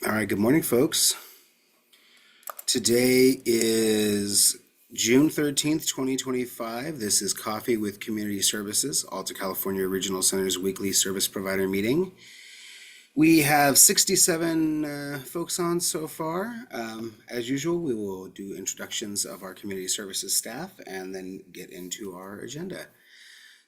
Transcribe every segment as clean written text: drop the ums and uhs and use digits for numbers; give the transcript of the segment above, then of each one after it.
All right, good morning, folks. Today is June 13th, 2025. This is Coffee with Community Services, Alta California Regional Center's weekly service provider meeting. We have 67 folks on so far. As usual, we will do introductions of our community services staff and then get into our agenda.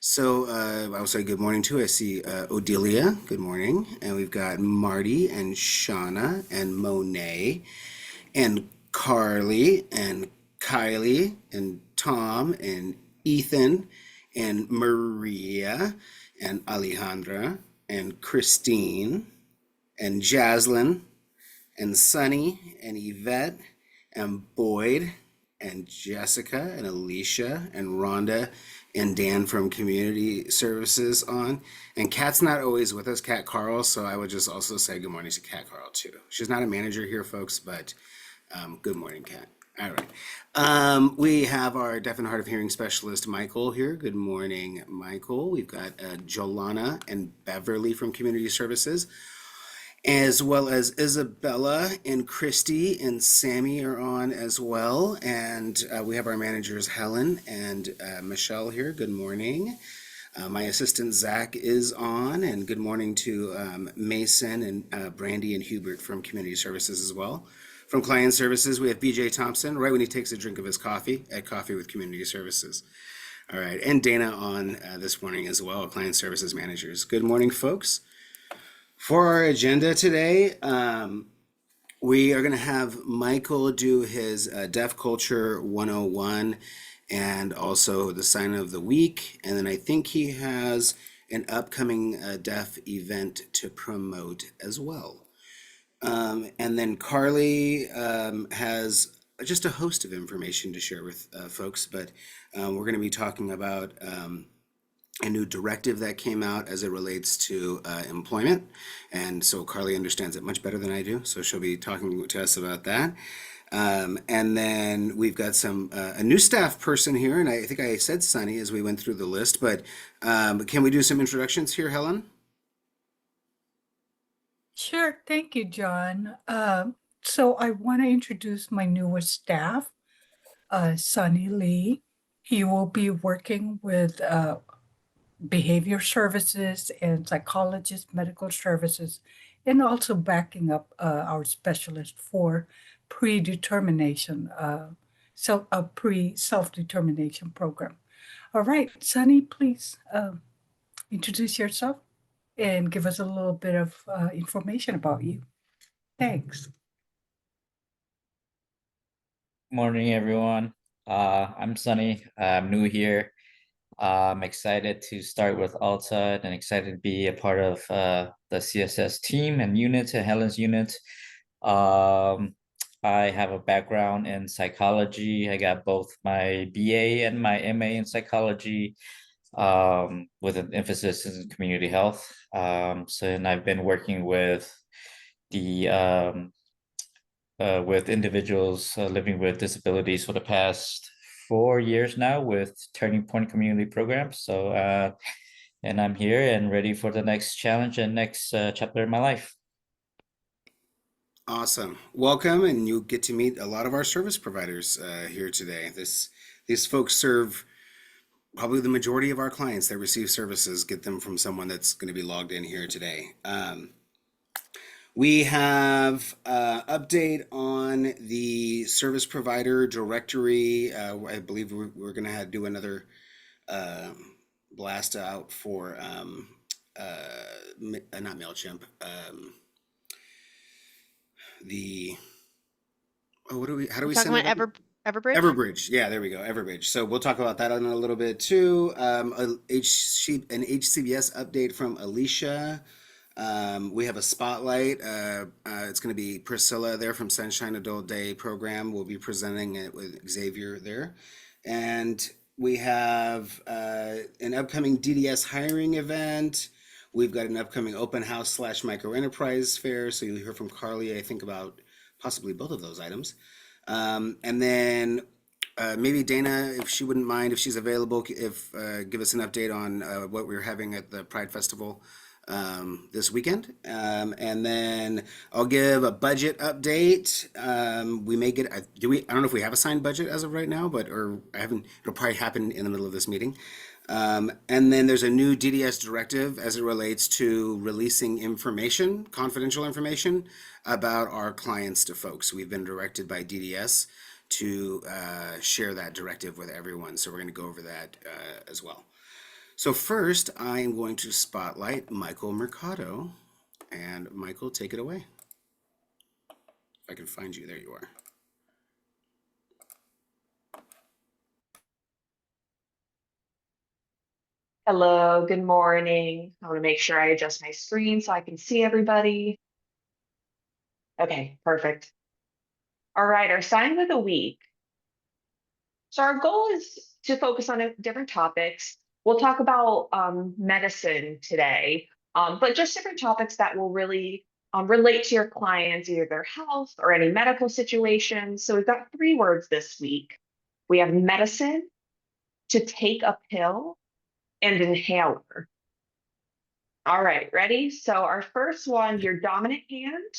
So I will say good morning too. I see Odelia, good morning. And we've got Marty and Shauna and Monet and Carly and Kylie and Tom and Ethan and Maria and Alejandra and Christine and Jaslyn and Sunny and Yvette and Boyd and Jessica and Alicia and Rhonda and Dan from Community Services on. And Kat's not always with us, Kat Carl, so I would just also say good morning to Kat Carl too. She's not a manager here, folks, but good morning, Kat. All right. We have our deaf and hard of hearing specialist, Michael, here. Good morning, Michael. We've got Jolana and Beverly from Community Services, as well as Isabella and Christy and Sammy are on as well. And we have our managers, Helen and Michelle here. Good morning. My assistant, Zach, is on. And good morning to Mason and Brandy and Hubert from Community Services as well. From Client Services, we have BJ Thompson, right when he takes a drink of his coffee at Coffee with Community Services. All right. And Dana on this morning as well, Client Services Managers. Good morning, folks. For our agenda today, we are going to have Michael do his Deaf Culture 101 and also the sign of the week. And then I think he has an upcoming deaf event to promote as well. And then Carly has just a host of information to share with folks, but we're going to be talking about a new directive that came out as it relates to employment. And so Carly understands it much better than I do, so she'll be talking to us about that. And then we've got a new staff person here, and I think I said Sunny as we went through the list, but can we do some introductions here, Helen? Sure, thank you, John. So I want to introduce my newest staff, Sunny Lee. He will be working with behavior services and psychologist medical services, and also backing up our specialist for predetermination, so a pre-self-determination program. All right, Sunny, please introduce yourself and give us a little bit of information about you. Thanks. Morning, everyone. I'm Sunny. I'm new here. I'm excited to start with Alta and excited to be a part of the CSS team and unit, and Helen's unit. Um, I have a background in psychology. I got both my BA and my MA in psychology, with an emphasis in community health. And I've been working the with individuals living with disabilities for the past 4 years now with Turning Point Community Programs. And I'm here and ready for the next challenge and next chapter in my life. Awesome. Welcome, and you'll get to meet a lot of our service providers here today. These folks serve probably the majority of our clients that receive services, get them from someone that's going to be logged in here today. We have update on the service provider directory. I believe we're going to do another uh, blast out for not MailChimp. The what do we? How do We're we talking send it about out? Everbridge? Everbridge. Yeah, there we go. Everbridge. So we'll talk about that in a little bit too. An HCBS update from Alicia. We have a spotlight. It's going to be Priscilla there from Sunshine Adult Day program. We'll be presenting it with Xavier there. And we have an upcoming DDS hiring event. We've got an upcoming open house slash micro enterprise fair. So you'll hear from Carly, I think, about possibly both of those items. And then maybe Dana, if she wouldn't mind, if she's available, if give us an update on what we're having at the Pride Festival this weekend. And then I'll give a budget update. We may get, I don't know if we have a signed budget as of right now, but, or I haven't, it'll probably happen in the middle of this meeting. And then there's a new DDS directive as it relates to releasing information, confidential information about our clients to folks. We've been directed by DDS to share that directive with everyone. So we're going to go over that as well. So first, I am going to spotlight Michael Mercado. And Michael, take it away. If I can find you, there you are. Hello, good morning. I want to make sure I adjust my screen so I can see everybody. Okay, perfect. All right, our sign of the week. So our goal is to focus on different topics. We'll talk about medicine today, but just different topics that will really relate to your clients, either their health or any medical situations. So we've got 3 words this week. We have medicine, to take a pill, and inhaler. All right, ready? So our first one, your dominant hand,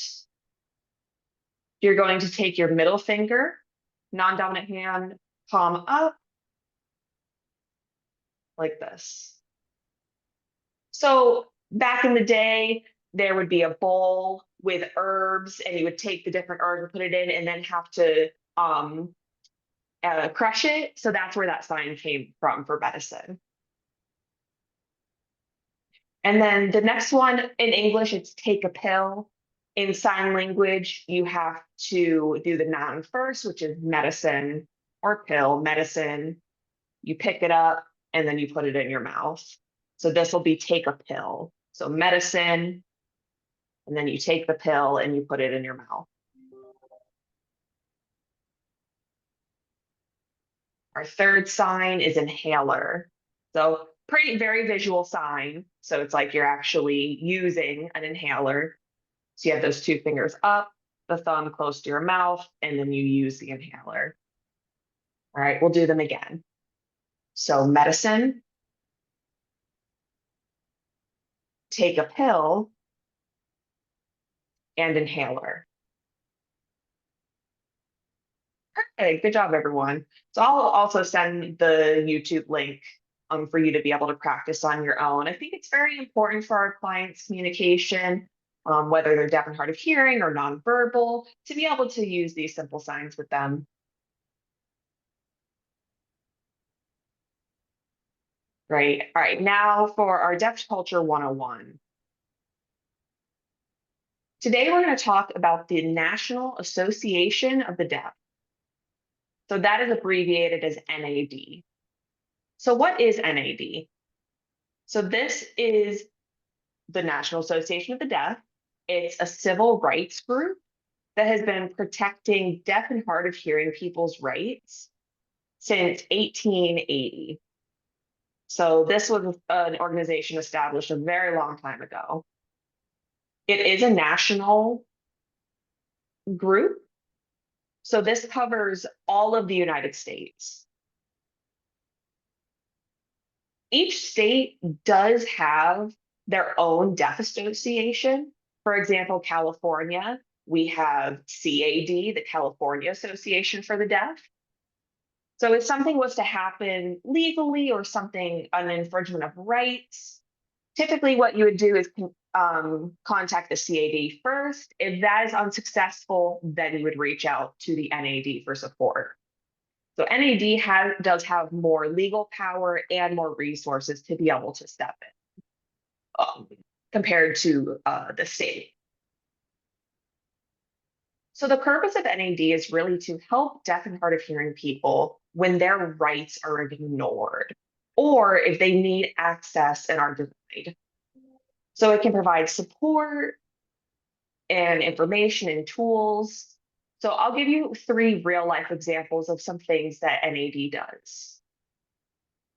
you're going to take your middle finger, non-dominant hand, palm up, like this. So back in the day, there would be a bowl with herbs, and you would take the different herbs and put it in, and then have to crush it. So that's where that sign came from for medicine. And then the next one in English, it's take a pill. In sign language, you have to do the noun first, which is medicine or pill, medicine. You pick it up and then you put it in your mouth. So this will be take a pill. So medicine, and then you take the pill and you put it in your mouth. Our third sign is inhaler. So very visual sign. So it's like you're actually using an inhaler. So you have those 2 fingers up, the thumb close to your mouth, and then you use the inhaler. All right, we'll do them again. So medicine, take a pill, and inhaler. Perfect, good job, everyone. So I'll also send the YouTube link for you to be able to practice on your own. I think it's very important for our clients' communication, whether they're deaf and hard of hearing or nonverbal, to be able to use these simple signs with them. Right, all right, now for our Deaf Culture 101. Today, we're going to talk about the National Association of the Deaf. So that is abbreviated as NAD. So what is NAD? So this is the National Association of the Deaf. It's a civil rights group that has been protecting deaf and hard of hearing people's rights since 1880. So this was an organization established a very long time ago. It is a national group. So this covers all of the United States. Each state does have their own deaf association. For example, California, we have CAD, the California Association for the Deaf. So if something was to happen legally or something, an infringement of rights, typically what you would do is contact the CAD first. If that is unsuccessful, then you would reach out to the NAD for support. So NAD does have more legal power and more resources to be able to step in compared to the state. So the purpose of NAD is really to help deaf and hard of hearing people when their rights are ignored or if they need access and are denied. So it can provide support and information and tools. So I'll give you 3 real life examples of some things that NAD does.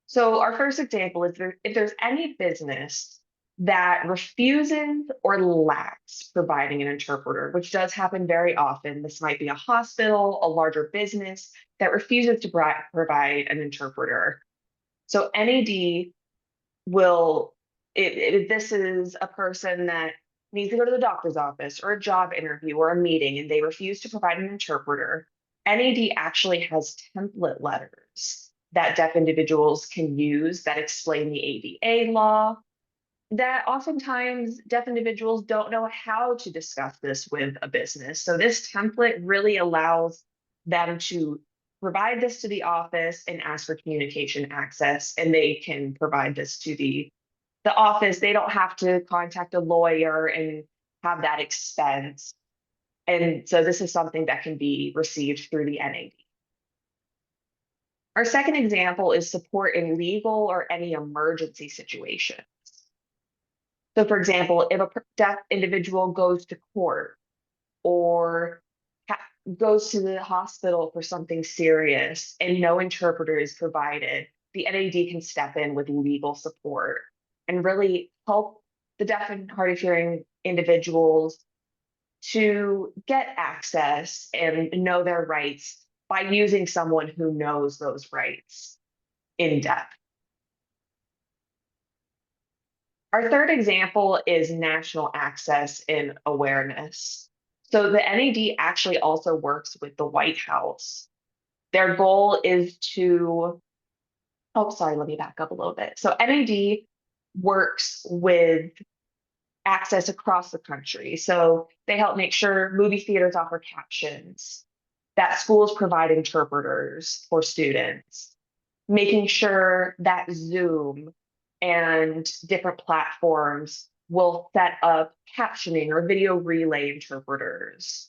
So our first example is if there's any business that refuses or lacks providing an interpreter, which does happen very often. This might be a hospital, a larger business that refuses to provide an interpreter. So NAD will this is a person that needs to go to the doctor's office or a job interview or a meeting and they refuse to provide an interpreter, NAD actually has template letters that deaf individuals can use that explain the ADA law, that oftentimes deaf individuals don't know how to discuss this with a business. So this template really allows them to provide this to the office and ask for communication access, and they can provide this to the office. They don't have to contact a lawyer and have that expense. And so this is something that can be received through the NAD. Our second example is support in legal or any emergency situations. So for example, if a deaf individual goes to court or goes to the hospital for something serious and no interpreter is provided, the NAD can step in with legal support and really help the deaf and hard of hearing individuals to get access and know their rights by using someone who knows those rights in depth. Our third example is national access and awareness. So the NAD actually also works with the White House. Their goal is to, oh, sorry, let me back up a little bit. So NAD works with access across the country. So they help make sure movie theaters offer captions, that schools provide interpreters for students, making sure that Zoom and different platforms will set up captioning or video relay interpreters.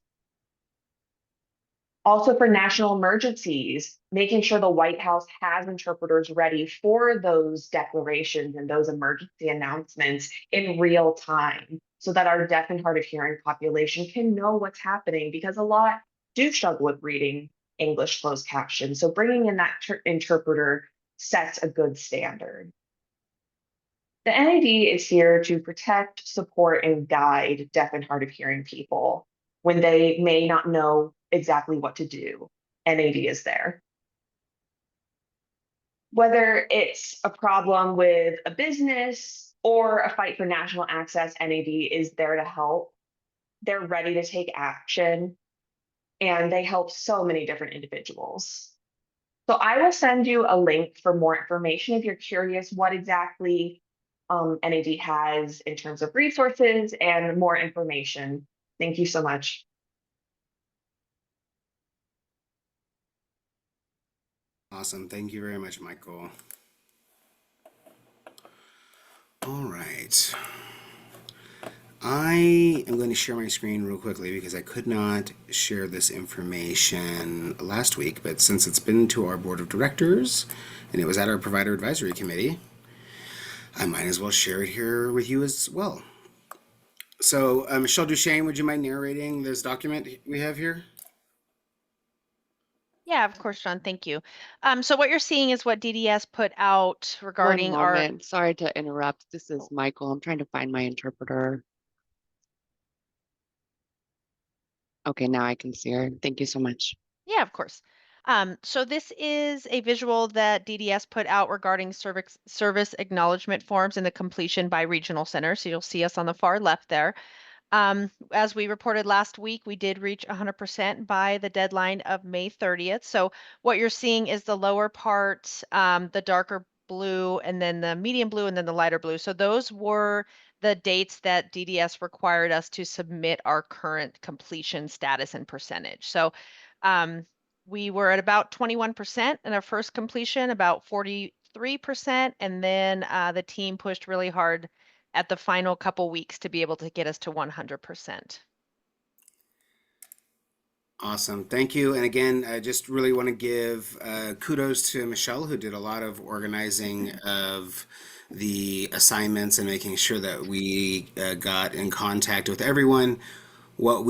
Also for national emergencies, making sure the White House has interpreters ready for those declarations and those emergency announcements in real time so that our deaf and hard of hearing population can know what's happening, because a lot do struggle with reading English closed captions. So bringing in that interpreter sets a good standard. The NAD is here to protect, support, and guide deaf and hard of hearing people when they may not know exactly what to do. NAD is there. Whether it's a problem with a business or a fight for national access, NAD is there to help. They're ready to take action, and they help so many different individuals. So I will send you a link for more information if you're curious what exactly NAD has in terms of resources and more information. Thank you so much. Awesome. Thank you very much, Michael. All right. I am going to share my screen real quickly because I could not share this information last week, but since it's been to our board of directors and it was at our provider advisory committee, I might as well share it here with you as well. So, Michelle Duchesne, would you mind narrating this document we have here? Yeah, of course, John. Thank you. So what you're seeing is what DDS put out One regarding our. moment. Sorry to interrupt. This is Michael. I'm trying to find my interpreter. Okay, now I can see her. Thank you so much. Yeah, of course. So this is a visual that DDS put out regarding service acknowledgement forms and the completion by regional centers. So you'll see us on the far left there. As we reported last week, we did reach 100% by the deadline of May 30th. So what you're seeing is the lower part, the darker blue, and then the medium blue, and then the lighter blue. So those were the dates that DDS required us to submit our current completion status and percentage. So we were at about 21% in our first completion, about 43%, and then the team pushed really hard at the final couple weeks to be able to get us to 100%. Awesome. Thank you. And again, I just really want to give kudos to Michelle, who did a lot of organizing of the assignments and making sure that we got in contact with everyone. What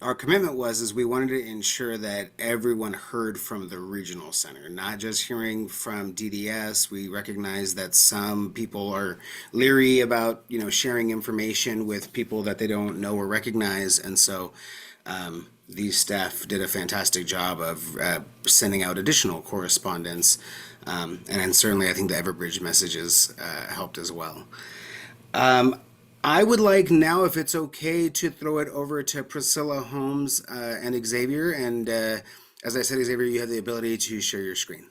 our commitment was is we wanted to ensure that everyone heard from the regional center, not just hearing from DDS. We recognize that some people are leery about, sharing information with people that they don't know or recognize. And so these staff did a fantastic job of sending out additional correspondence. And then certainly I think the Everbridge messages helped as well. I would like now, if it's okay, to throw it over to Priscilla Holmes and Xavier. And as I said, Xavier, you have the ability to share your screen.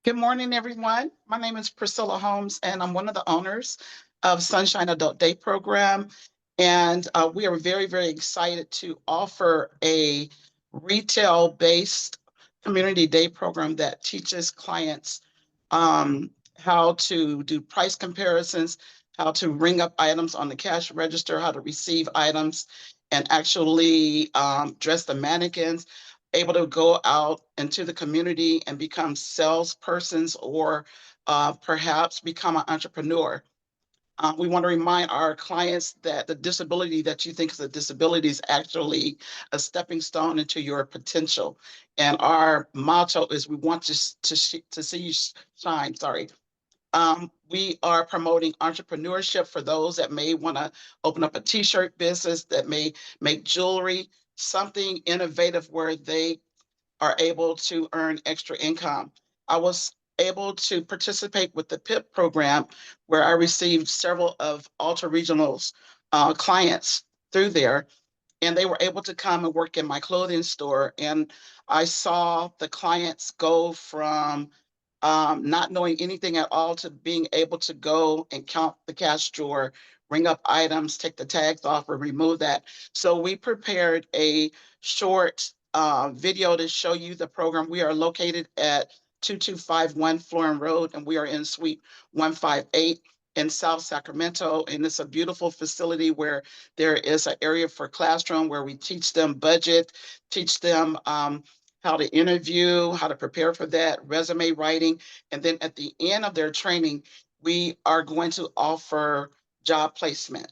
Good morning, everyone. My name is Priscilla Holmes, and I'm one of the owners of Sunshine Adult Day Program. And we are very, very excited to offer a retail-based community day program that teaches clients how to do price comparisons, how to ring up items on the cash register, how to receive items, and actually dress the mannequins, able to go out into the community and become salespersons or perhaps become an entrepreneur. We want to remind our clients that the disability that you think is a disability is actually a stepping stone into your potential. And our motto is we want to see you shine. Sorry. We are promoting entrepreneurship for those that may want to open up a t-shirt business, that may make jewelry, something innovative where they are able to earn extra income. I was able to participate with the PIP program where I received several of Alta Regional's clients through there, and they were able to come and work in my clothing store. And I saw the clients go from not knowing anything at all to being able to go and count the cash drawer, ring up items, take the tags off or remove that. So we prepared a short video to show you the program. We are located at 2251 Florin Road, and we are in Suite 158 in South Sacramento. And it's a beautiful facility where there is an area for classroom where we teach them budget, teach them how to interview, how to prepare for that, resume writing. And then at the end of their training, we are going to offer job placement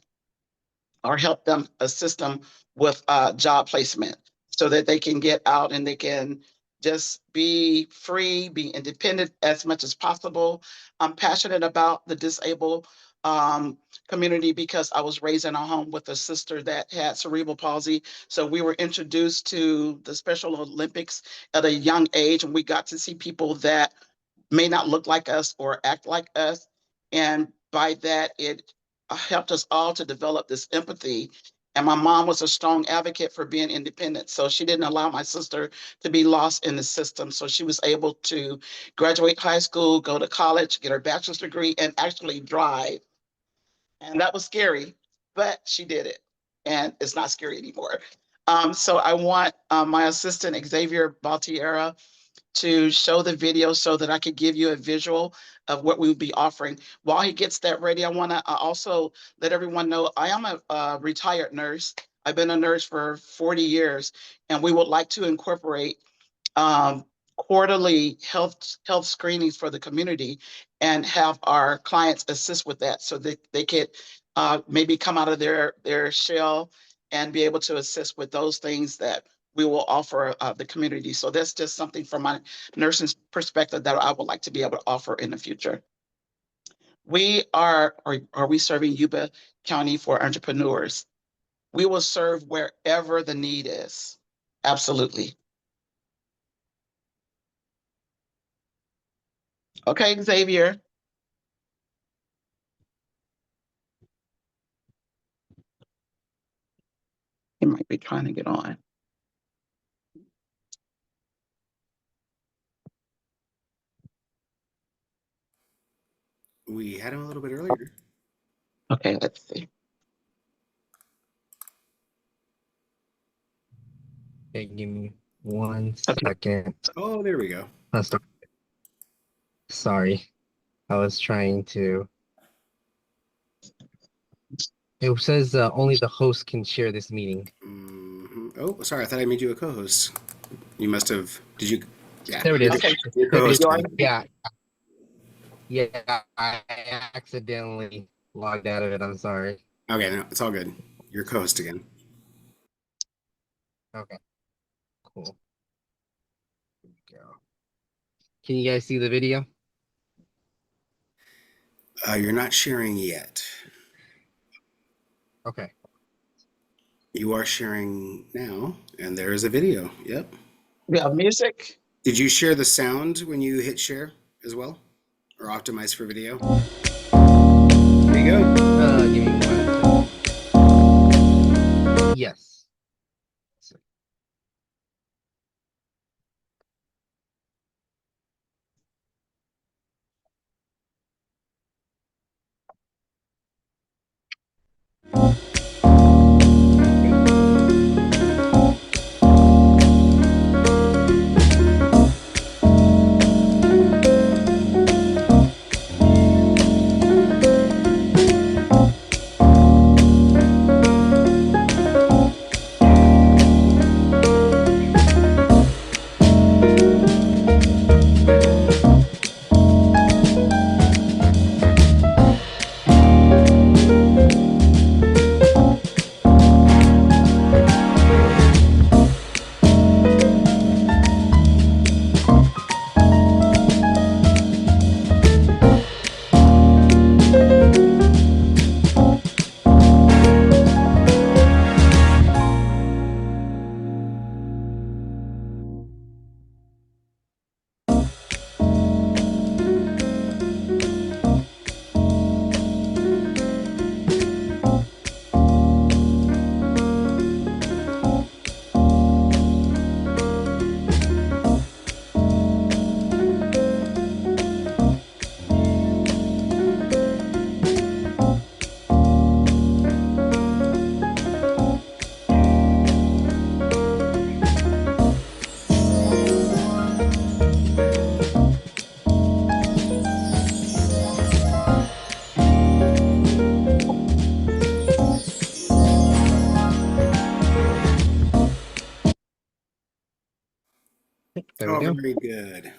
or help them, assist them with job placement so that they can get out and they can just be free, be independent as much as possible. I'm passionate about the disabled community because I was raised in a home with a sister that had cerebral palsy. So we were introduced to the Special Olympics at a young age, and we got to see people that may not look like us or act like us. And by that, it helped us all to develop this empathy. And my mom was a strong advocate for being independent. So she didn't allow my sister to be lost in the system. So she was able to graduate high school, go to college, get her bachelor's degree, and actually drive. And that was scary, but she did it. And it's not scary anymore. So I want my assistant, Xavier Baltiera, to show the video so that I could give you a visual of what we will be offering. While he gets that ready, I want to also let everyone know I am a retired nurse. I've been a nurse for 40 years, and we would like to incorporate quarterly health screenings for the community and have our clients assist with that so that they could maybe come out of their shell and be able to assist with those things that we will offer the community. So that's just something from my nursing perspective that I would like to be able to offer in the future. We are we serving Yuba County for entrepreneurs? We will serve wherever the need is. Absolutely. Okay, Xavier. He might be trying to get on. We had him a little bit earlier. Okay, let's see. Okay, give me 1 second. Oh, there we go. Sorry, I was trying to. It says only the host can share this meeting. Oh, sorry. I thought I made you a co-host. You must have. Did you? Yeah. There it is. Okay. You're co-host. Yeah, I accidentally logged out of it. I'm sorry. Okay, no, it's all good. You're co-host again. Okay, cool. Here we go. Can you guys see the video? You're not sharing yet. Okay. You are sharing now, and there is a video. Yep. We have music. Did you share the sound when you hit share as well? Or optimize for video? There you go. Give me 1 second. Yes. There we Oh, go. very good.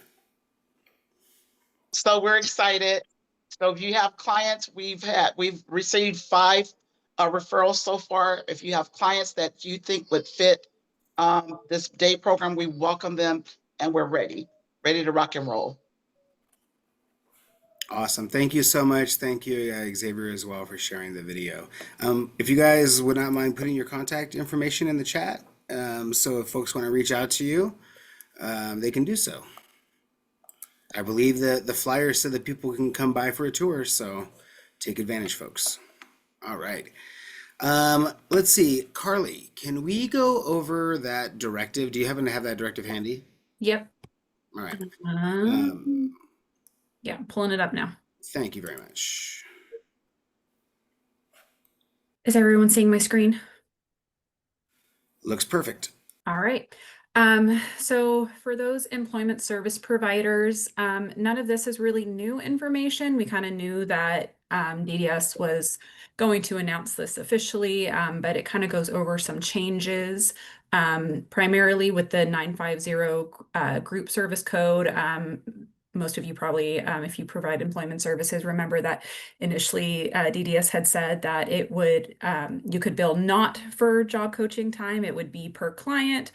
So we're excited. So if you have clients, we've received 5 referrals so far. If you have clients that you think would fit this day program, we welcome them and we're ready to rock and roll. Awesome. Thank you so much. Thank you, Xavier, as well, for sharing the video. If you guys would not mind putting your contact information in the chat, so if folks want to reach out to you, they can do so. I believe that the flyer said that people can come by for a tour, so take advantage, folks. All right. Let's see. Carly, can we go over that directive? Do you happen to have that directive handy? Yep. All right. Yeah, I'm pulling it up now. Thank you very much. Is everyone seeing my screen? Looks perfect. All right. So for those employment service providers, none of this is really new information. We kind of knew that DDS was going to announce this officially, but it kind of goes over some changes, primarily with the 950 group service code. Most of you probably, if you provide employment services, remember that initially DDS had said that it would, you could bill not for job coaching time, it would be per client.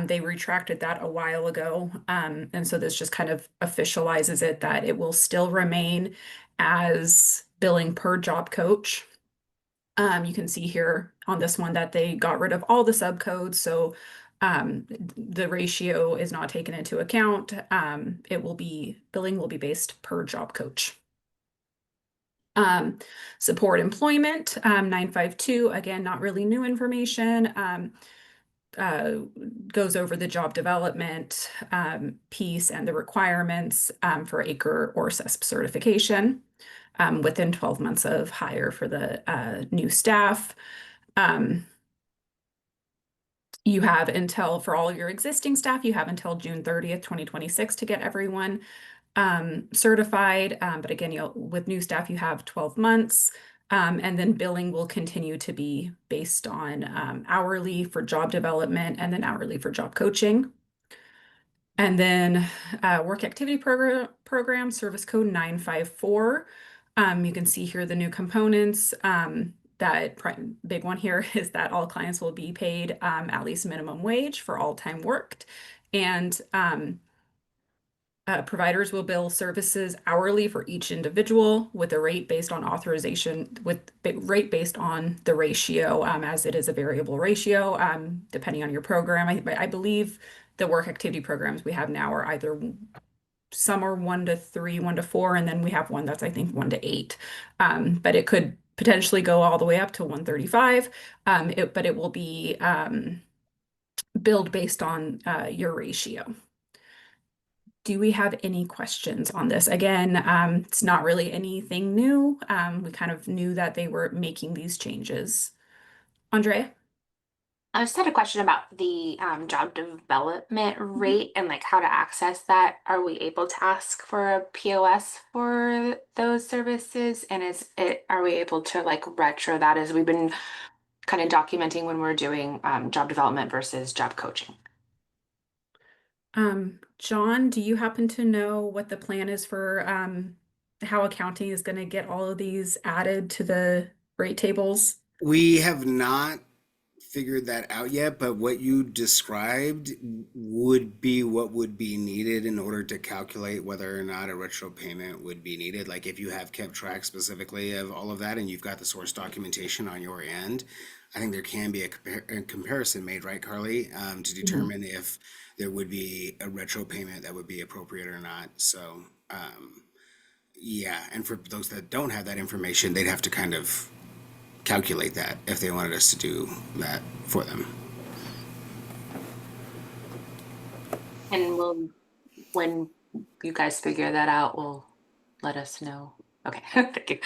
They retracted that a while ago. And so this just kind of officializes it that it will still remain as billing per job coach. You can see here on this one that they got rid of all the subcodes. So the ratio is not taken into account. Billing will be based per job coach. Support employment, 952, again, not really new information. Goes over the job development piece and the requirements for ACRE or CESP certification within 12 months of hire for the new staff. You have for all your existing staff, you have until June 30th, 2026 to get everyone certified. But again, with new staff, you have 12 months. And then billing will continue to be based on hourly for job development and then hourly for job coaching. And then work activity program service code 954. You can see here the new components. That big one here is that all clients will be paid at least minimum wage for all time worked. And providers will bill services hourly for each individual with a rate based on authorization, with rate based on the ratio, as it is a variable ratio, depending on your program. I believe the work activity programs we have now are either some are 1 to 3, 1 to 4, and then we have one that's I think 1 to 8. But it could potentially go all the way up to 135. But it will be billed based on your ratio. Do we have any questions on this? Again, it's not really anything new. We kind of knew that they were making these changes. Andrea? I just had a question about the job development rate and like how to access that. Are we able to ask for a POS for those services? And are we able to like retro that as we've been kind of documenting when we're doing job development versus job coaching? John, do you happen to know what the plan is for how accounting is going to get all of these added to the rate tables? We have not figured that out yet, but what you described would be what would be needed in order to calculate whether or not a retro payment would be needed. Like if you have kept track specifically of all of that and you've got the source documentation on your end, I think there can be a comparison made, right, Carly, to determine if there would be a retro payment that would be appropriate or not. So, yeah, and for those that don't have that information, they'd have to kind of calculate that if they wanted us to do that for them. And when you guys figure that out, will let us know. Okay, thank you.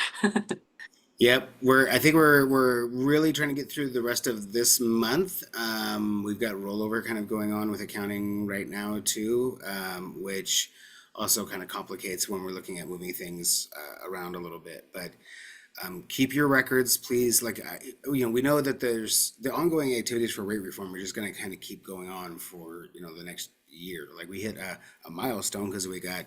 Yep, I think we're really trying to get through the rest of this month. We've got rollover kind of going on with accounting right now too, which also kind of complicates when we're looking at moving things around a little bit. But keep your records, please. Like, we know that there's the ongoing activities for rate reform are just going to kind of keep going on for, the next year. Like we hit a milestone because we got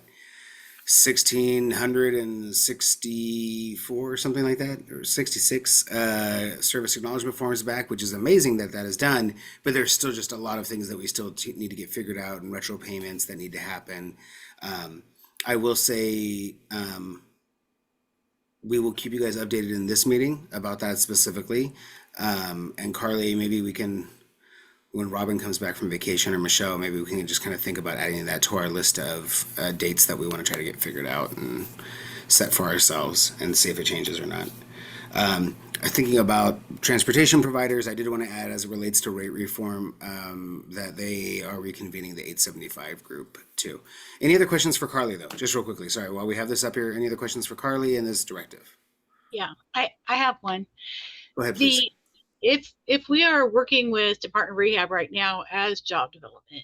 1,664, something like that, or 66 service acknowledgement forms back, which is amazing that is done. But there's still just a lot of things that we still need to get figured out and retro payments that need to happen. I will say, we will keep you guys updated in this meeting about that specifically. And Carly, maybe we can, when Robin comes back from vacation, or Michelle, maybe we can just kind of think about adding that to our list of dates that we want to try to get figured out and set for ourselves and see if it changes or not. Thinking about transportation providers, I did want to add as it relates to rate reform that they are reconvening the 875 group too. Any other questions for Carly though? Just real quickly, sorry, while we have this up here, any other questions for Carly in this directive? Yeah, I have one. Go ahead, please. If we are working with Department of Rehab right now as job development,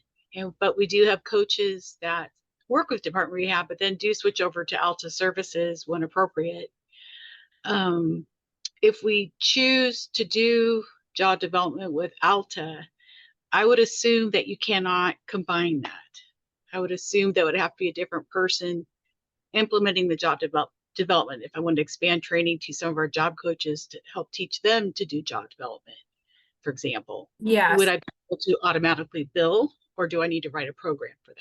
but we do have coaches that work with Department of Rehab, but then do switch over to Alta services when appropriate. If we choose to do job development with Alta, I would assume that you cannot combine that. I would assume that would have to be a different person implementing the job development if I wanted to expand training to some of our job coaches to help teach them to do job development, for example. Yes. Would I be able to automatically bill, or do I need to write a program for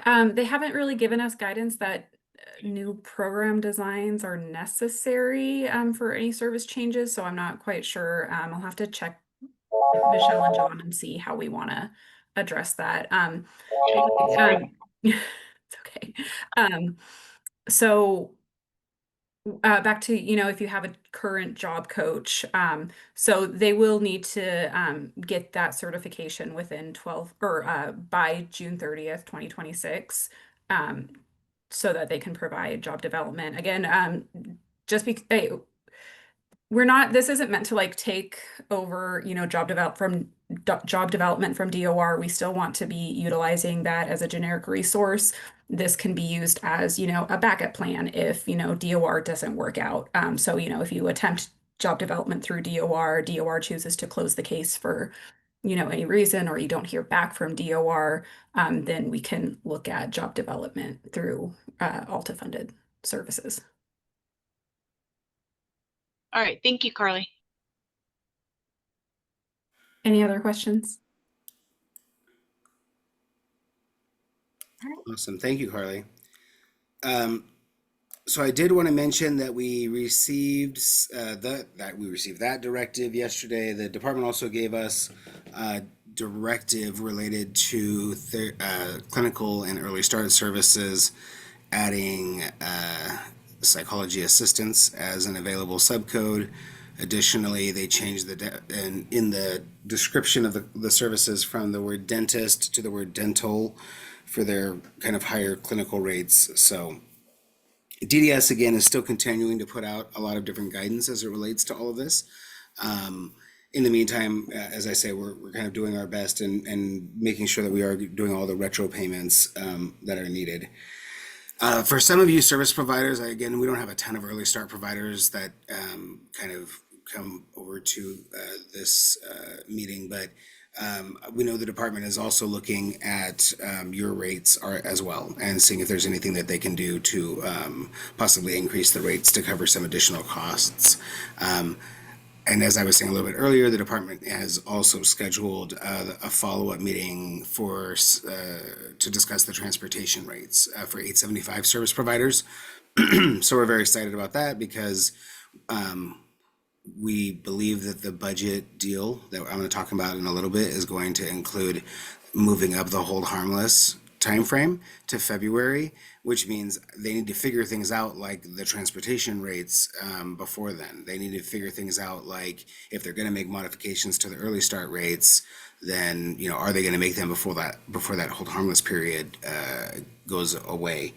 that? They haven't really given us guidance that new program designs are necessary for any service changes, so I'm not quite sure. I'll have to check with Michelle and John and see how we want to address that. It's okay. So back to, if you have a current job coach, so they will need to get that certification within 12 or by June 30th, 2026, so that they can provide job development. Again, just because this isn't meant to like take over, job development from DOR. We still want to be utilizing that as a generic resource. This can be used as, a backup plan if, DOR doesn't work out. So, if you attempt job development through DOR chooses to close the case for, any reason, or you don't hear back from DOR, then we can look at job development through Alta funded services. All right, thank you, Carly. Any other questions? Awesome. Thank you, Carly. So I did want to mention that we received that directive yesterday. The department also gave us directive related to clinical and early start services, adding psychology assistance as an available subcode. Additionally, they changed in the description of the services from the word dentist to the word dental for their kind of higher clinical rates. So DDS, again, is still continuing to put out a lot of different guidance as it relates to all of this. In the meantime, as I say, we're kind of doing our best and making sure that we are doing all the retro payments that are needed. For some of you service providers, again, we don't have a ton of early start providers that kind of come over to this meeting, but we know the department is also looking at your rates as well and seeing if there's anything that they can do to possibly increase the rates to cover some additional costs. And as I was saying a little bit earlier, the department has also scheduled a follow-up meeting to discuss the transportation rates for 875 service providers. So we're very excited about that because we believe that the budget deal that I'm going to talk about in a little bit is going to include moving up the hold harmless timeframe to February, which means they need to figure things out like the transportation rates before then. They need to figure things out like if they're going to make modifications to the early start rates, then are they going to make them before that hold harmless period goes away.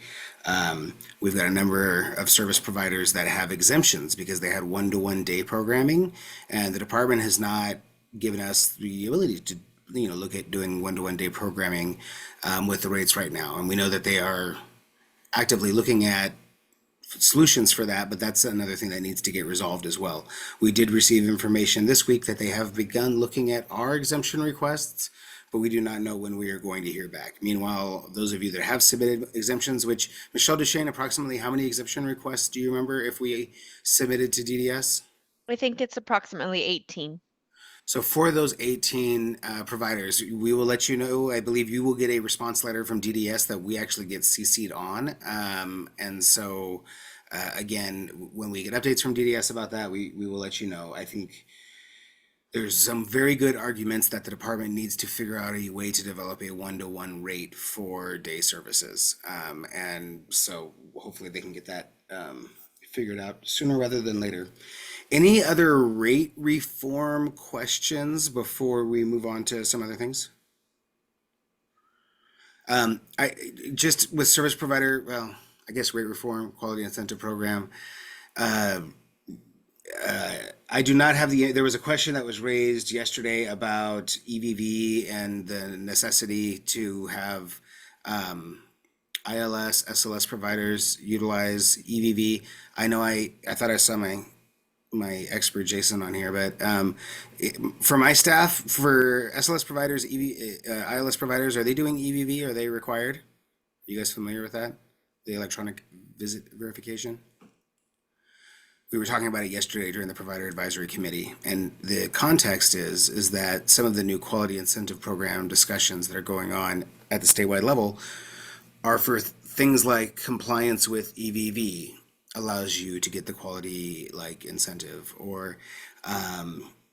We've got a number of service providers that have exemptions because they had one-to-one day programming, and the department has not given us the ability to look at doing one-to-one day programming with the rates right now. And we know that they are actively looking at solutions for that, but that's another thing that needs to get resolved as well. We did receive information this week that they have begun looking at our exemption requests, but we do not know when we are going to hear back. Meanwhile, those of you that have submitted exemptions, which Michelle Duchesne, approximately how many exemption requests do you remember if we submitted to DDS? I think it's approximately 18. So for those 18 providers, we will let you know. I believe you will get a response letter from DDS that we actually get CC'd on. And so, again, when we get updates from DDS about that, we will let you know. I think there's some very good arguments that the department needs to figure out a way to develop a one-to-one rate for day services. And so hopefully they can get that figured out sooner rather than later. Any other rate reform questions before we move on to some other things? I just with service provider, well, I guess rate reform, quality incentive program. I do not have there was a question that was raised yesterday about EVV and the necessity to have ILS, SLS providers utilize EVV. I know I thought I saw my expert Jason on here, but for my staff, for SLS providers, ILS providers, are they doing EVV? Are they required? Are you guys familiar with that? The electronic visit verification? We were talking about it yesterday during the provider advisory committee, and the context is that some of the new quality incentive program discussions that are going on at the statewide level are for things like compliance with EVV allows you to get the quality incentive, or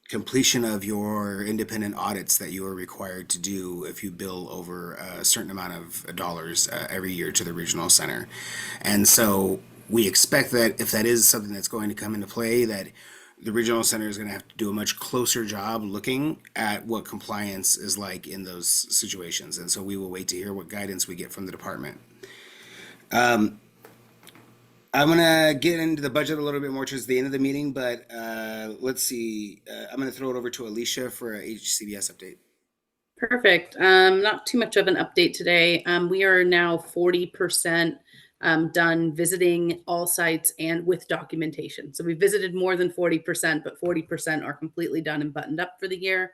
completion of your independent audits that you are required to do if you bill over a certain amount of dollars every year to the regional center. And so we expect that if that is something that's going to come into play, that the regional center is going to have to do a much closer job looking at what compliance is like in those situations. And so we will wait to hear what guidance we get from the department. I'm going to get into the budget a little bit more towards the end of the meeting, but let's see. I'm going to throw it over to Alicia for a HCBS update. Perfect. Not too much of an update today. We are now 40% done visiting all sites and with documentation. So we visited more than 40%, but 40% are completely done and buttoned up for the year.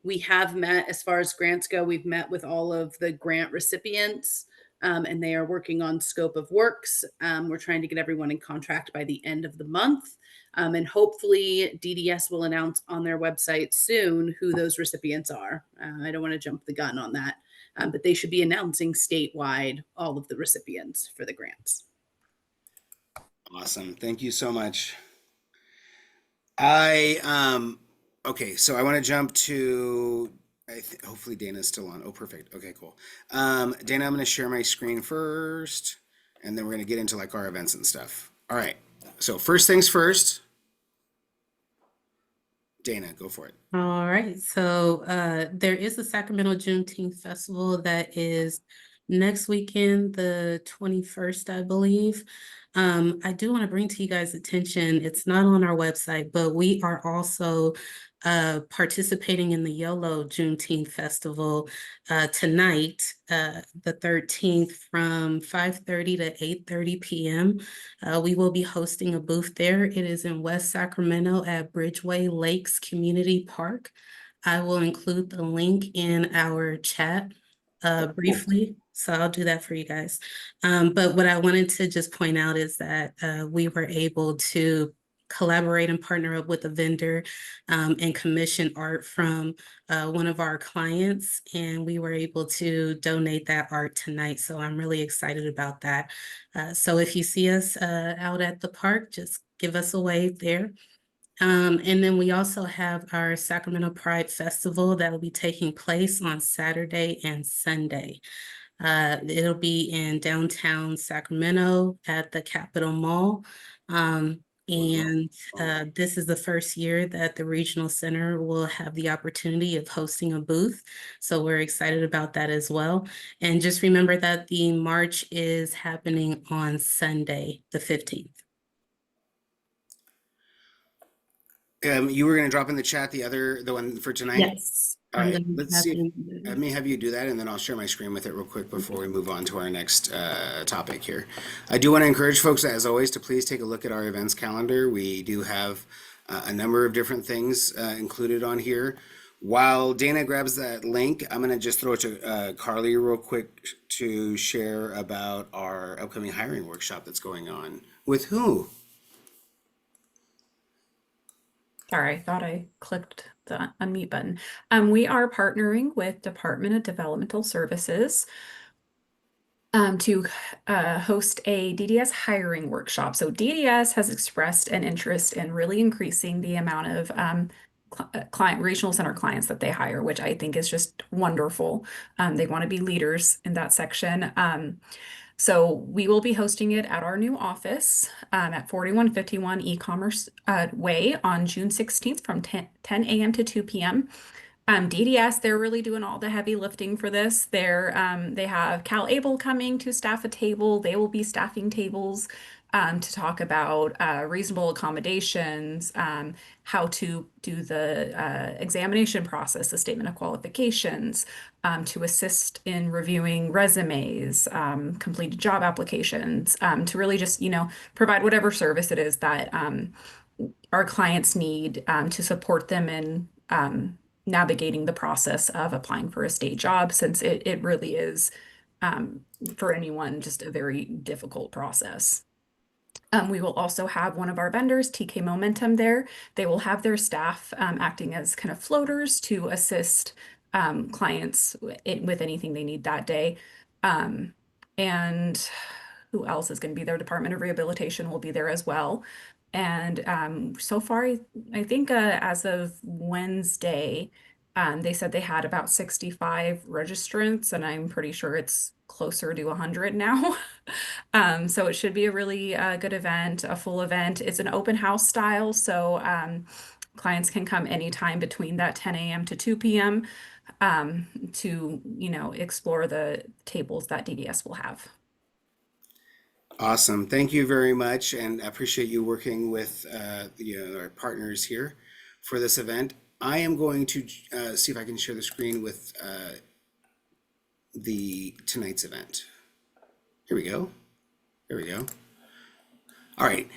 We have met, as far as grants go, we've met with all of the grant recipients. And they are working on scope of works. We're trying to get everyone in contract by the end of the month. And hopefully DDS will announce on their website soon who those recipients are. I don't want to jump the gun on that, but they should be announcing statewide all of the recipients for the grants. Awesome. Thank you so much. I Okay, so I want to jump to, hopefully Dana's still on. Oh, perfect. Okay, cool. Dana, I'm going to share my screen first, and then we're going to get into like our events and stuff. All right. So first things first. Dana, go for it. All right, so there is a Sacramento Juneteenth Festival that is next weekend, the 21st, I believe. I do want to bring to you guys' attention, it's not on our website, but we are also participating in the YOLO Juneteenth Festival tonight, the 13th, from 5:30 to 8:30 p.m. We will be hosting a booth there. It is in West Sacramento at Bridgeway Lakes Community Park. I will include the link in our chat briefly, so I'll do that for you guys. But what I wanted to just point out is that we were able to collaborate and partner up with a vendor and commission art from one of our clients, and we were able to donate that art tonight. So I'm really excited about that. So if you see us out at the park, just give us a wave there. And then we also have our Sacramento Pride Festival that will be taking place on Saturday and Sunday. It'll be in downtown Sacramento at the Capitol Mall. And this is the first year that the Regional Center will have the opportunity of hosting a booth. So we're excited about that as well. And just remember that the march is happening on Sunday, the 15th. You were going to drop in the chat the one for tonight? Yes. All right, let's see. Let me have you do that, and then I'll share my screen with it real quick before we move on to our next topic here. I do want to encourage folks, as always, to please take a look at our events calendar. We do have a number of different things included on here. While Dana grabs that link, I'm going to just throw it to Carly real quick to share about our upcoming hiring workshop that's going on. With who? Sorry, I thought I clicked the unmute button. We are partnering with Department of Developmental Services to host a DDS hiring workshop. So DDS has expressed an interest in really increasing the amount of regional center clients that they hire, which I think is just wonderful. They want to be leaders in that section. So we will be hosting it at our new office at 4151 E-commerce Way on June 16th from 10 a.m. to 2 p.m. DDS, they're really doing all the heavy lifting for this. They have Cal Able coming to staff a table. They will be staffing tables to talk about reasonable accommodations, how to do the examination process, the statement of qualifications, to assist in reviewing resumes, completed job applications, to really just, provide whatever service it is that our clients need to support them in navigating the process of applying for a state job, since it really is, for anyone, just a very difficult process. We will also have one of our vendors, TK Momentum, there. They will have their staff acting as kind of floaters to assist clients with anything they need that day. And who else is going to be there? Department of Rehabilitation will be there as well. And so far, I think as of Wednesday, they said they had about 65 registrants, and I'm pretty sure it's closer to 100 now. So it should be a really good event, a full event. It's an open house style, so clients can come anytime between that 10 a.m. to 2 p.m. To, explore the tables that DDS will have. Awesome. Thank you very much, and I appreciate you working with our partners here for this event. I am going to see if I can share the screen with tonight's event. Here we go. There we go. All right.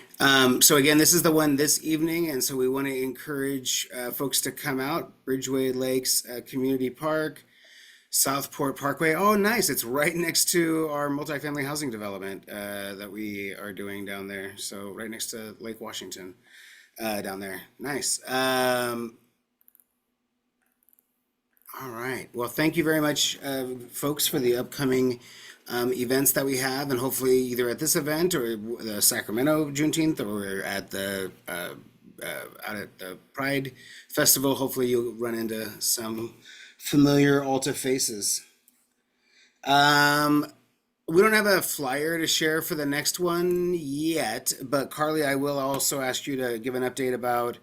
So again, this is the one this evening, and so we want to encourage folks to come out. Bridgeway Lakes Community Park, Southport Parkway. Oh, nice. It's right next to our multifamily housing development that we are doing down there. So right next to Lake Washington down there. Nice. All right. Well, thank you very much, folks, for the upcoming events that we have, and hopefully either at this event or the Sacramento Juneteenth or at the out at the Pride Festival. Hopefully you'll run into some familiar Alta faces. We don't have a flyer to share for the next one yet, but Carly, I will also ask you to give an update about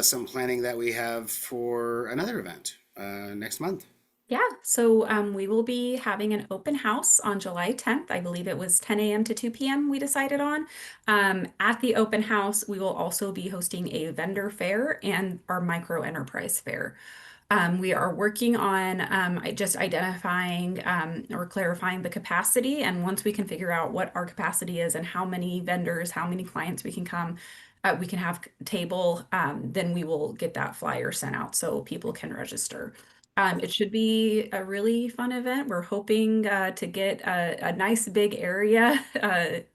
some planning that we have for another event next month. Yeah, so we will be having an open house on July 10th. I believe it was 10 a.m. to 2 p.m. we decided on. At the open house, we will also be hosting a vendor fair and our micro enterprise fair. We are working on just identifying or clarifying the capacity. And once we can figure out what our capacity is and how many vendors, how many clients we can come, we can have table, then we will get that flyer sent out so people can register. It should be a really fun event. We're hoping to get a nice big area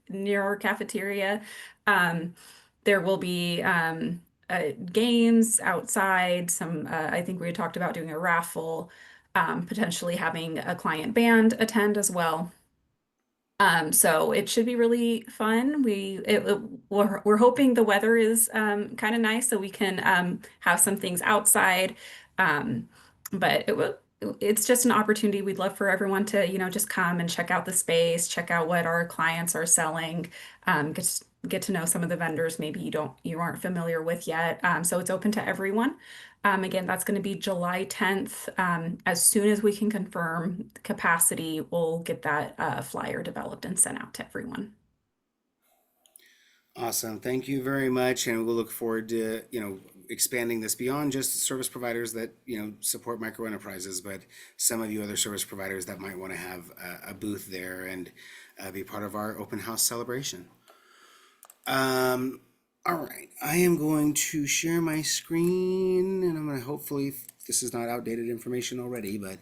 near our cafeteria. There will be games outside, some, I think we had talked about doing a raffle, potentially having a client band attend as well. So it should be really fun. We're hoping the weather is kind of nice so we can have some things outside. But it's just an opportunity. We'd love for everyone to, just come and check out the space, check out what our clients are selling, get to know some of the vendors maybe you aren't familiar with yet. So it's open to everyone. Again, that's going to be July 10th. As soon as we can confirm capacity, we'll get that flyer developed and sent out to everyone. Awesome. Thank you very much. And we'll look forward to, expanding this beyond just service providers that, support micro enterprises, but some of you other service providers that might want to have a booth there and be part of our open house celebration. All right, I am going to share my screen and I'm going to hopefully, this is not outdated information already, but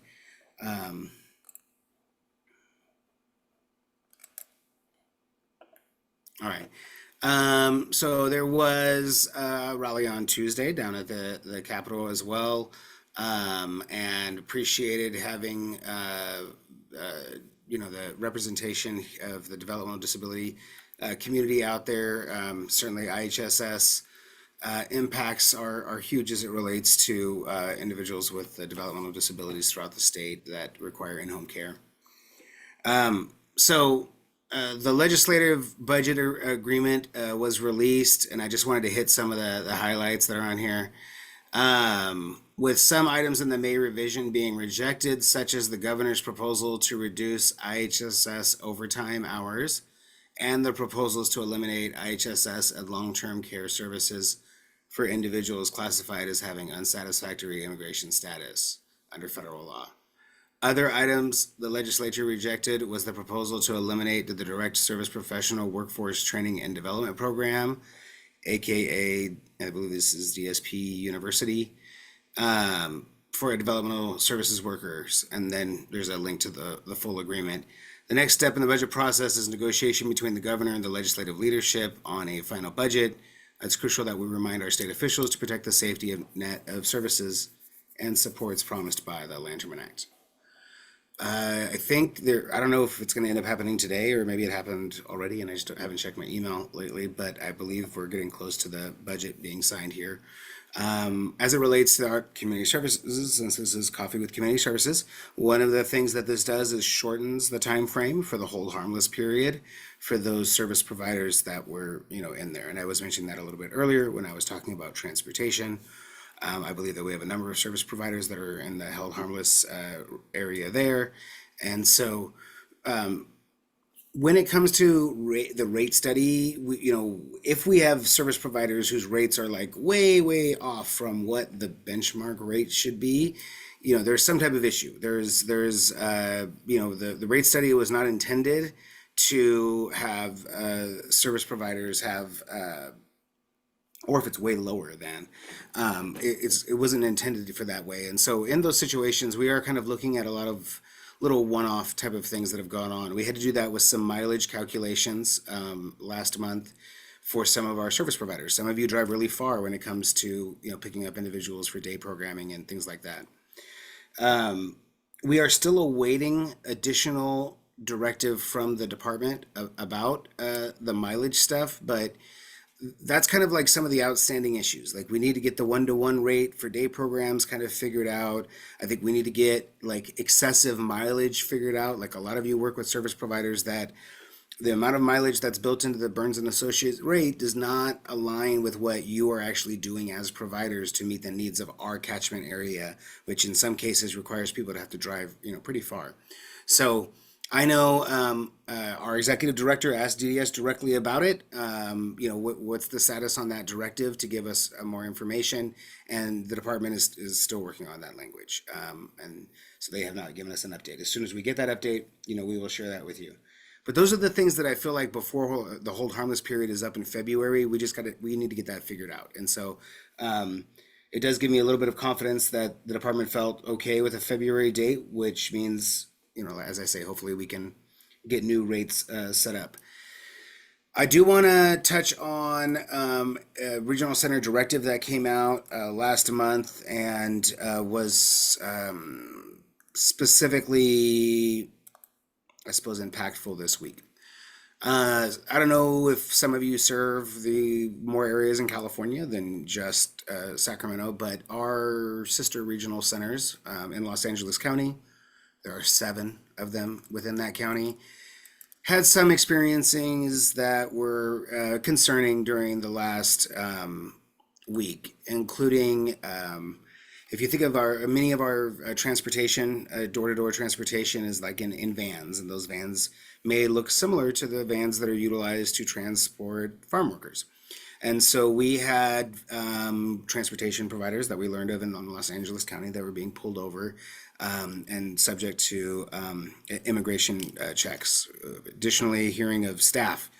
all right. So there was a rally on Tuesday down at the Capitol as well, and appreciated having the representation of the developmental disability community out there. Certainly IHSS impacts are huge as it relates to individuals with developmental disabilities throughout the state that require in-home care. The legislative budget agreement was released, and I just wanted to hit some of the highlights that are on here. With some items in the May revision being rejected, such as the governor's proposal to reduce IHSS overtime hours and the proposals to eliminate IHSS and long-term care services for individuals classified as having unsatisfactory immigration status under federal law. Other items the legislature rejected was the proposal to eliminate the Direct Service Professional Workforce Training and Development Program, aka I believe this is DSP University, for developmental services workers. And then there's a link to the full agreement. The next step in the budget process is negotiation between the governor and the legislative leadership on a final budget. It's crucial that we remind our state officials to protect the safety of net of services and supports promised by the Lanterman Act. I think I don't know if it's going to end up happening today or maybe it happened already and I just haven't checked my email lately, but I believe we're getting close to the budget being signed here. As it relates to our community services, since this is Coffee with Community Services, one of the things that this does is shortens the time frame for the hold harmless period for those service providers that were, in there. And I was mentioning that a little bit earlier when I was talking about transportation. I believe that we have a number of service providers that are in the held harmless area there. And so when it comes to the rate study, if we have service providers whose rates are like way off from what the benchmark rate should be, there's some type of issue. There's the rate study was not intended to have service providers have or if it's way lower than, it wasn't intended for that way. And so in those situations, we are kind of looking at a lot of little one-off type of things that have gone on. We had to do that with some mileage calculations last month for some of our service providers. Some of you drive really far when it comes to picking up individuals for day programming and things like that. We are still awaiting additional directive from the department about the mileage stuff, but that's kind of like some of the outstanding issues. Like we need to get the 1-to-1 rate for day programs kind of figured out. I think we need to get like excessive mileage figured out. Like a lot of you work with service providers that the amount of mileage that's built into the Burns and Associates rate does not align with what you are actually doing as providers to meet the needs of our catchment area, which in some cases requires people to have to drive, pretty far. So I know our executive director asked DDS directly about it. What's the status on that directive to give us more information, and the department is still working on that language, and so they have not given us an update. As soon as we get that update, we will share that with you. But those are the things that I feel like before the hold harmless period is up in February, we need to get that figured out. And so it does give me a little bit of confidence that the department felt okay with a February date, which means, as I say, hopefully we can get new rates set up. I do want to touch on a regional center directive that came out last month and was specifically, I suppose, impactful this week. I don't know if some of you serve the more areas in California than just Sacramento, but our sister regional centers in Los Angeles County, there are 7 of them within that county, had some experiences that were concerning during the last week, including if you think of many of our transportation, door-to-door transportation is like in vans, and those vans may look similar to the vans that are utilized to transport farm workers. And so we had transportation providers that we learned of in Los Angeles County that were being pulled over and subject to immigration checks. Additionally, hearing of staff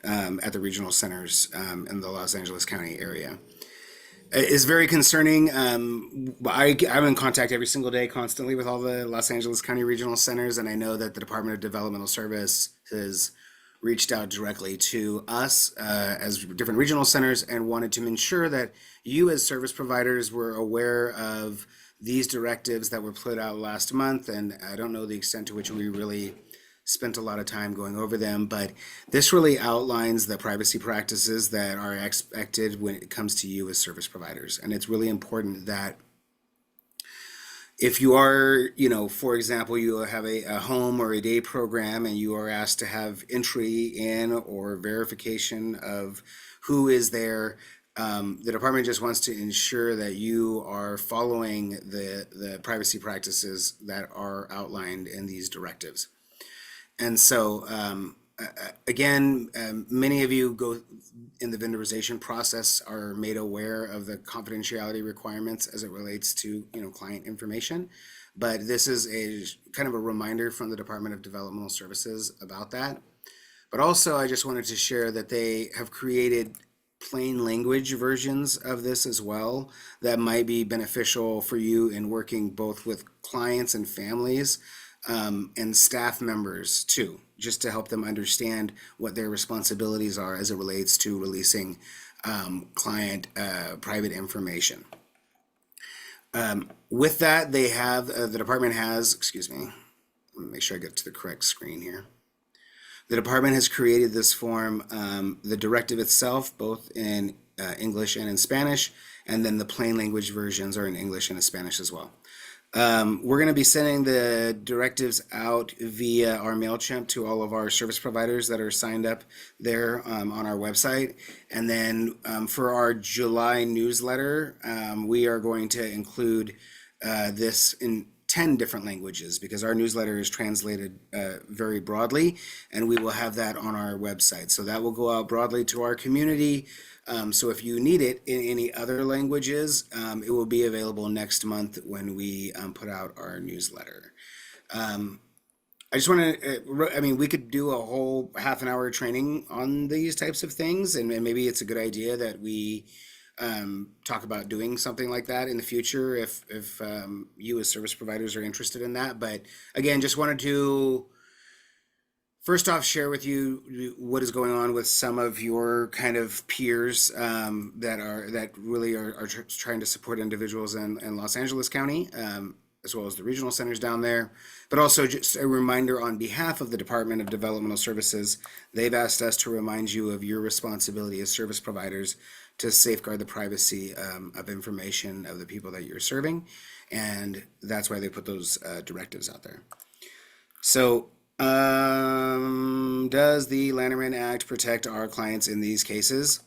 at the regional centers in the Los Angeles County area is very concerning. I'm in contact every single day constantly with all the Los Angeles County regional centers, and I know that the Department of Developmental Service has reached out directly to us as different regional centers and wanted to ensure that you as service providers were aware of these directives that were put out last month. And I don't know the extent to which we really spent a lot of time going over them, but this really outlines the privacy practices that are expected when it comes to you as service providers. And it's really important that if you are, for example, you have a home or a day program and you are asked to have entry in or verification of who is there, the department just wants to ensure that you are following the privacy practices that are outlined in these directives. And so, again, many of you go in the vendorization process are made aware of the confidentiality requirements as it relates to, client information. But this is a kind of a reminder from the Department of Developmental Services about that. But also, I just wanted to share that they have created plain language versions of this as well that might be beneficial for you in working both with clients and families and staff members too, just to help them understand what their responsibilities are as it relates to releasing client private information. With that, they have, the department has, excuse me, let me make sure I get to the correct screen here. The department has created this form, the directive itself, both in English and in Spanish, and then the plain language versions are in English and in Spanish as well. We're going to be sending the directives out via our MailChimp to all of our service providers that are signed up there on our website. And then for our July newsletter, we are going to include this in 10 different languages because our newsletter is translated very broadly, and we will have that on our website. So that will go out broadly to our community. So if you need it in any other languages, it will be available next month when we put out our newsletter. I just want to, we could do a whole half an hour training on these types of things, and maybe it's a good idea that we talk about doing something like that in the future if you as service providers are interested in that. But again, just wanted to first off share with you what is going on with some of your kind of peers that really are trying to support individuals in Los Angeles County, as well as the regional centers down there. But also just a reminder on behalf of the Department of Developmental Services, they've asked us to remind you of your responsibility as service providers to safeguard the privacy of information of the people that you're serving. And that's why they put those directives out there. So does the Lanterman Act protect our clients in these cases?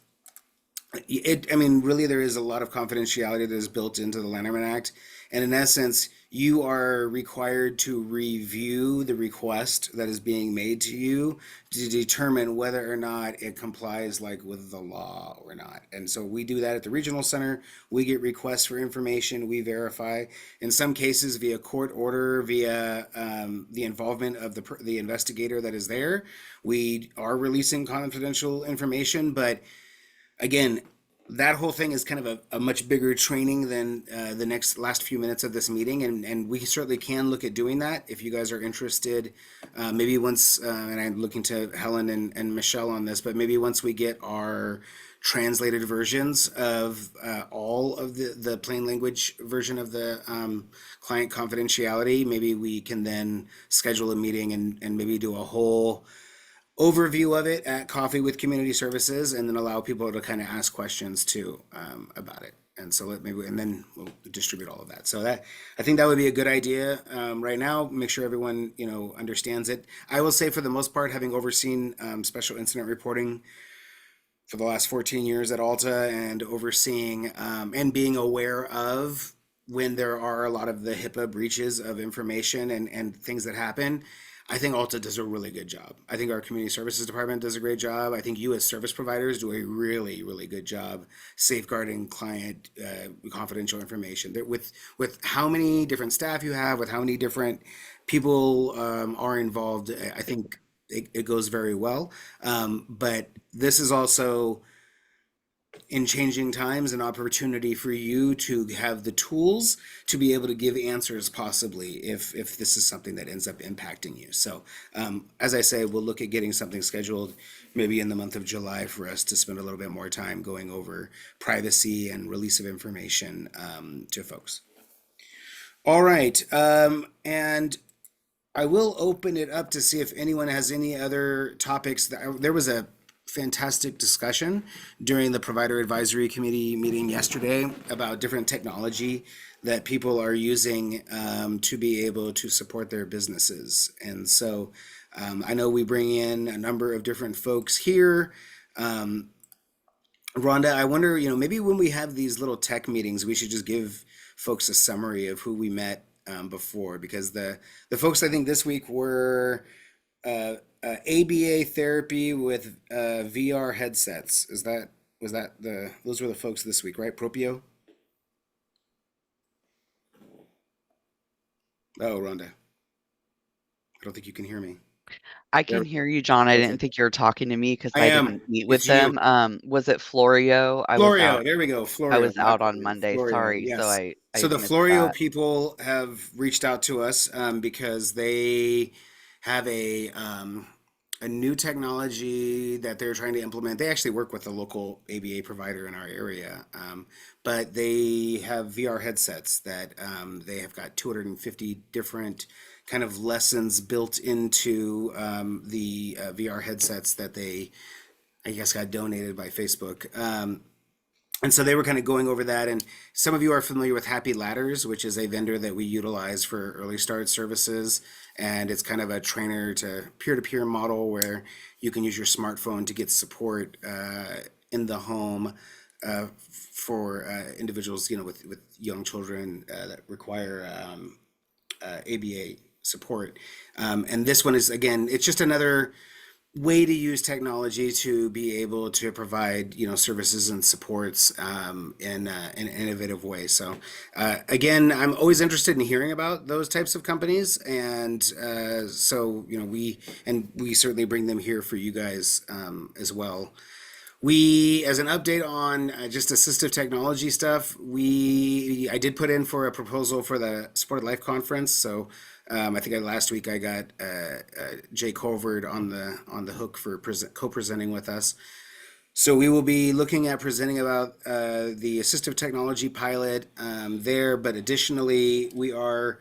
I mean, really, there is a lot of confidentiality that is built into the Lanterman Act. And in essence, you are required to review the request that is being made to you to determine whether or not it complies like with the law or not. And so we do that at the regional center. We get requests for information, we verify. In some cases, via court order, via the involvement of the investigator that is there, we are releasing confidential information. But again, that whole thing is kind of a much bigger training than the last few minutes of this meeting, and we certainly can look at doing that if you guys are interested. Maybe once, and I'm looking to Helen and Michelle on this, but maybe once we get our translated versions of all of the plain language version of the client confidentiality, maybe we can then schedule a meeting and maybe do a whole overview of it at Coffee with Community Services, and then allow people to kind of ask questions too about it. And so and then we'll distribute all of that. So that, I think that would be a good idea right now. Make sure everyone understands it. I will say, for the most part, having overseen special incident reporting for the last 14 years at Alta, and overseeing and being aware of when there are a lot of the HIPAA breaches of information and things that happen, I think Alta does a really good job. I think our community services department does a great job. I think you as service providers do a really, really good job safeguarding client confidential information. With how many different staff you have, with how many different people are involved, I think it goes very well. But this is also, in changing times, an opportunity for you to have the tools to be able to give answers, possibly if this is something that ends up impacting you. So as I say, we'll look at getting something scheduled maybe in the month of July for us to spend a little bit more time going over privacy and release of information to folks. All right, and I will open it up to see if anyone has any other topics. There was a fantastic discussion during the Provider Advisory Committee meeting yesterday about different technology that people are using to be able to support their businesses. And so I know we bring in a number of different folks here. Rhonda, I wonder, maybe when we have these little tech meetings, we should just give folks a summary of who we met before, because the folks I think this week were ABA therapy with VR headsets. Those were the folks this week, right? Propio? Oh, Rhonda. I don't think you can hear me. I can hear you, John. I didn't think you were talking to me because I am. didn't meet with It's you. them. Was it Florio? Florio, there we go. Florio. I was out on Monday. Florio, Sorry. yes. So So the missed Florio that. people have reached out to us because they have a new technology that they're trying to implement. They actually work with a local ABA provider in our area, but they have VR headsets that they have got 250 different kind of lessons built into the VR headsets that they, I guess, got donated by Facebook. And so they were kind of going over that. And some of you are familiar with Happy Ladders, which is a vendor that we utilize for early start services. And it's kind of a trainer to peer-to-peer model where you can use your smartphone to get support in the home for individuals, with young children that require ABA support. And this one is, again, it's just another way to use technology to be able to provide services and supports in an innovative way. So again, I'm always interested in hearing about those types of companies, and so we certainly bring them here for you guys as well. We, as an update on just assistive technology stuff, I did put in for a proposal for the Supported Life Conference. So I think last week I got Jay Colvard on the hook for co-presenting with us. So we will be looking at presenting about the assistive technology pilot there, but additionally, we are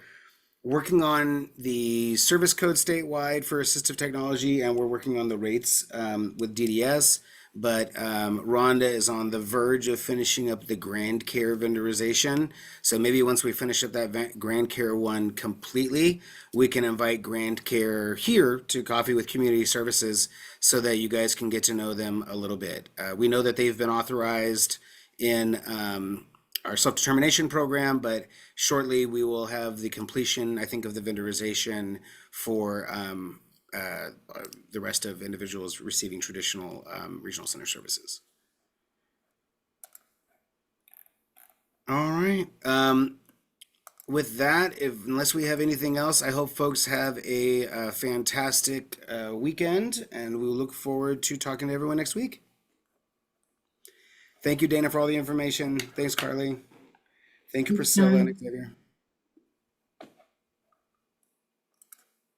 working on the service code statewide for assistive technology, and we're working on the rates with DDS. But Rhonda is on the verge of finishing up the Grand Care vendorization. So maybe once we finish up that Grand Care one completely, we can invite Grand Care here to Coffee with Community Services so that you guys can get to know them a little bit. We know that they've been authorized in our self-determination program, but shortly we will have the completion, I think, of the vendorization for the rest of individuals receiving traditional regional center services. All right. With that, unless we have anything else, I hope folks have a fantastic weekend, and we look forward to talking to everyone next week. Thank you, Dana, for all the information. Thanks, Carly. Thank you, Priscilla and Xavier.